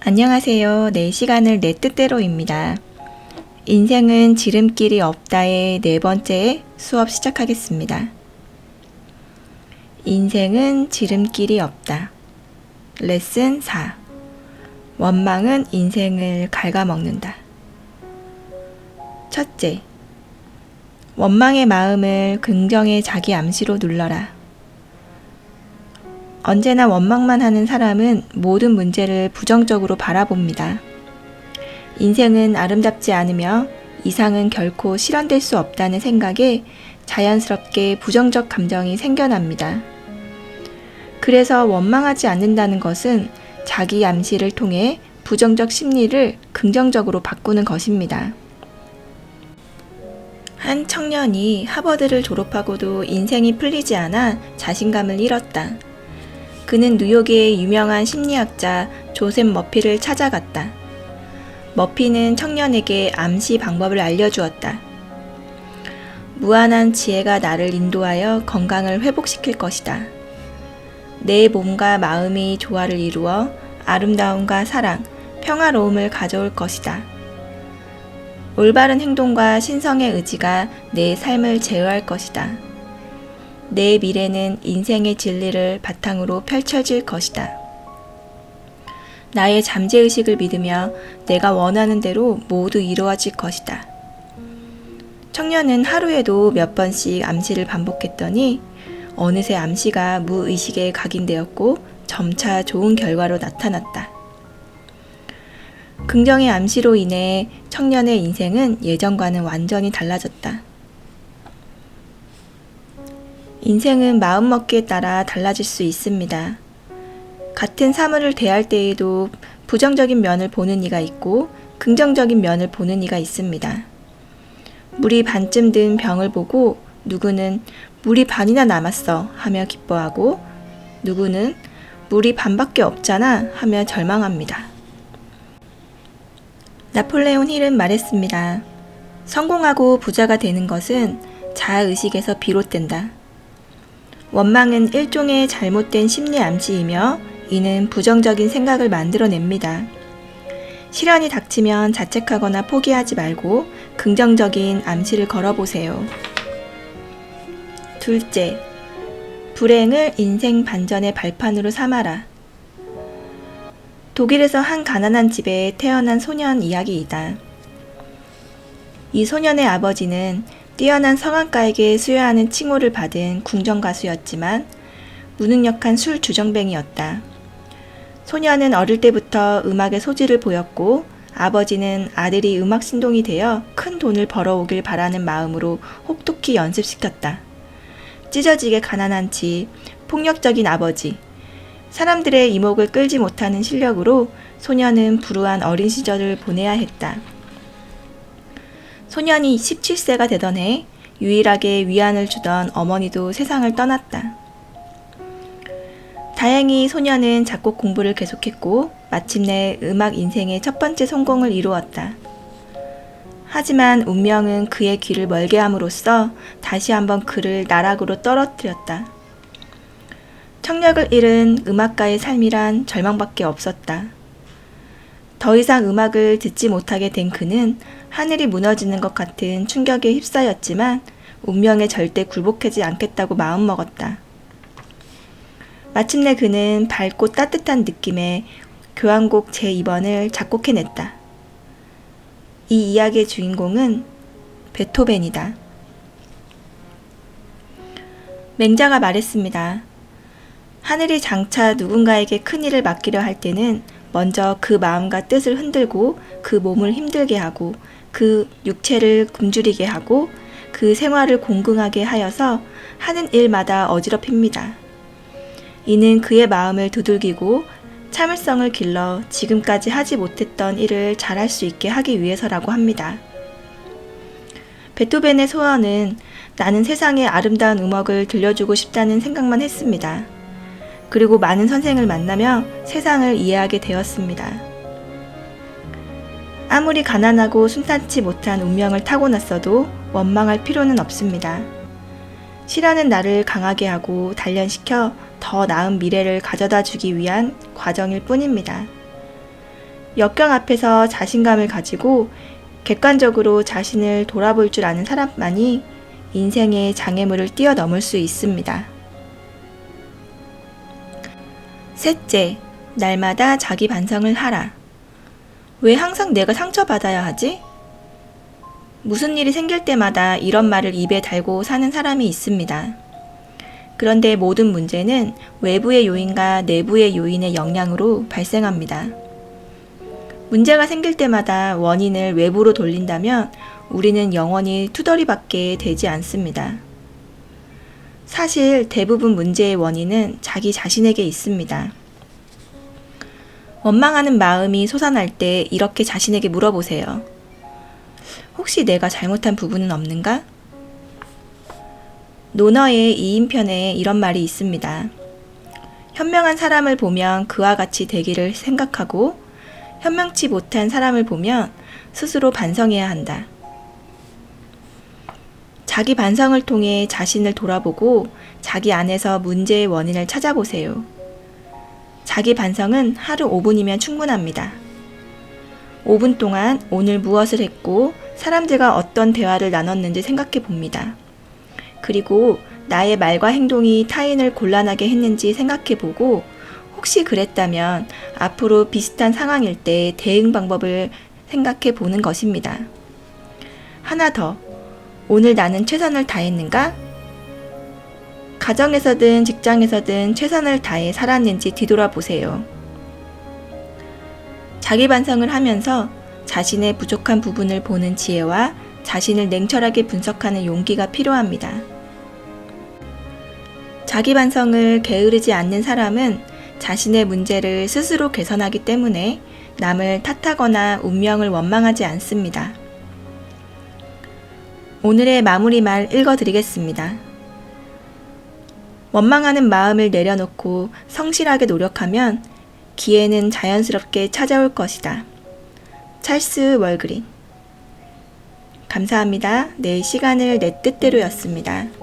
안녕하세요. 내 시간을 내 뜻대로입니다. 인생은 지름길이 없다의 네 번째 수업 시작하겠습니다. 인생은 지름길이 없다. 레슨 4. 원망은 인생을 갉아먹는다. 첫째, 원망의 마음을 긍정의 자기 암시로 눌러라. 언제나 원망만 하는 사람은 모든 문제를 부정적으로 바라봅니다. 인생은 아름답지 않으며 이상은 결코 실현될 수 없다는 생각에 자연스럽게 부정적 감정이 생겨납니다. 그래서 원망하지 않는다는 것은 자기 암시를 통해 부정적 심리를 긍정적으로 바꾸는 것입니다. 한 청년이 하버드를 졸업하고도 인생이 풀리지 않아 자신감을 잃었다. 그는 뉴욕의 유명한 심리학자 조셉 머피를 찾아갔다. 머피는 청년에게 암시 방법을 알려주었다. 무한한 지혜가 나를 인도하여 건강을 회복시킬 것이다. 내 몸과 마음이 조화를 이루어 아름다움과 사랑, 평화로움을 가져올 것이다. 올바른 행동과 신성의 의지가 내 삶을 제어할 것이다. 내 미래는 인생의 진리를 바탕으로 펼쳐질 것이다. 나의 잠재의식을 믿으며 내가 원하는 대로 모두 이루어질 것이다. 청년은 하루에도 몇 번씩 암시를 반복했더니 어느새 암시가 무의식에 각인되었고 점차 좋은 결과로 나타났다. 긍정의 암시로 인해 청년의 인생은 예전과는 완전히 달라졌다. 인생은 마음먹기에 따라 달라질 수 있습니다. 같은 사물을 대할 때에도 부정적인 면을 보는 이가 있고 긍정적인 면을 보는 이가 있습니다. 물이 반쯤 든 병을 보고 누구는 물이 반이나 남았어 하며 기뻐하고 누구는 물이 반밖에 없잖아 하며 절망합니다. 나폴레온 힐은 말했습니다. 성공하고 부자가 되는 것은 자아의식에서 비롯된다. 원망은 일종의 잘못된 심리 암시이며 이는 부정적인 생각을 만들어냅니다. 시련이 닥치면 자책하거나 포기하지 말고 긍정적인 암시를 걸어보세요. 둘째, 불행을 인생 반전의 발판으로 삼아라. 독일에서 한 가난한 집에 태어난 소년 이야기이다. 이 소년의 아버지는 뛰어난 성악가에게 수여하는 칭호를 받은 궁정가수였지만 무능력한 술 주정뱅이였다. 소년은 어릴 때부터 음악의 소질을 보였고 아버지는 아들이 음악 신동이 되어 큰 돈을 벌어오길 바라는 마음으로 혹독히 연습시켰다. 찢어지게 가난한 집, 폭력적인 아버지, 사람들의 이목을 끌지 못하는 실력으로 소년은 불우한 어린 시절을 보내야 했다. 소년이 17세가 되던 해 유일하게 위안을 주던 어머니도 세상을 떠났다. 다행히 소년은 작곡 공부를 계속했고 마침내 음악 인생의 첫 번째 성공을 이루었다. 하지만 운명은 그의 길을 멀게 함으로써 다시 한번 그를 나락으로 떨어뜨렸다. 청력을 잃은 음악가의 삶이란 절망밖에 없었다. 더 이상 음악을 듣지 못하게 된 그는 하늘이 무너지는 것 같은 충격에 휩싸였지만 운명에 절대 굴복하지 않겠다고 마음먹었다. 마침내 그는 밝고 따뜻한 느낌의 교향곡 제2번을 작곡해냈다. 이 이야기의 주인공은 베토벤이다. 맹자가 말했습니다. 하늘이 장차 누군가에게 큰 일을 맡기려 할 때는 먼저 그 마음과 뜻을 흔들고 그 몸을 힘들게 하고 그 육체를 굶주리게 하고 그 생활을 공경하게 하여서 하는 일마다 어지럽힙니다. 이는 그의 마음을 두들기고 참을성을 길러 지금까지 하지 못했던 일을 잘할 수 있게 하기 위해서라고 합니다. 베토벤의 소원은 나는 세상에 아름다운 음악을 들려주고 싶다는 생각만 했습니다. 그리고 많은 선생을 만나며 세상을 이해하게 되었습니다. 아무리 가난하고 순탄치 못한 운명을 타고났어도 원망할 필요는 없습니다. 시련은 나를 강하게 하고 단련시켜 더 나은 미래를 가져다 주기 위한 과정일 뿐입니다. 역경 앞에서 자신감을 가지고 객관적으로 자신을 돌아볼 줄 아는 사람만이 인생의 장애물을 뛰어넘을 수 있습니다. 셋째, 날마다 자기 반성을 하라. 왜 항상 내가 상처받아야 하지? 무슨 일이 생길 때마다 이런 말을 입에 달고 사는 사람이 있습니다. 그런데 모든 문제는 외부의 요인과 내부의 요인의 영향으로 발생합니다. 문제가 생길 때마다 원인을 외부로 돌린다면 우리는 영원히 투덜이밖에 되지 않습니다. 사실 대부분 문제의 원인은 자기 자신에게 있습니다. 원망하는 마음이 솟아날 때 이렇게 자신에게 물어보세요. 혹시 내가 잘못한 부분은 없는가? 논어의 2인편에 이런 말이 있습니다. 현명한 사람을 보면 그와 같이 되기를 생각하고 현명치 못한 사람을 보면 스스로 반성해야 한다. 자기 반성을 통해 자신을 돌아보고 자기 안에서 문제의 원인을 찾아보세요. 자기 반성은 하루 5분이면 충분합니다. 5분 동안 오늘 무엇을 했고 사람들과 어떤 대화를 나눴는지 생각해 봅니다. 그리고 나의 말과 행동이 타인을 곤란하게 했는지 생각해 보고 혹시 그랬다면 앞으로 비슷한 상황일 때 대응 방법을 생각해 보는 것입니다. 하나 더, 오늘 나는 최선을 다했는가? 가정에서든 직장에서든 최선을 다해 살았는지 뒤돌아보세요. 자기 반성을 하면서 자신의 부족한 부분을 보는 지혜와 자신을 냉철하게 분석하는 용기가 필요합니다. 자기 반성을 게으르지 않는 사람은 자신의 문제를 스스로 개선하기 때문에 남을 탓하거나 운명을 원망하지 않습니다. 오늘의 마무리 말 읽어드리겠습니다. 원망하는 마음을 내려놓고 성실하게 노력하면 기회는 자연스럽게 찾아올 것이다. 찰스 월그린. 감사합니다. 내 시간을 내 뜻대로였습니다.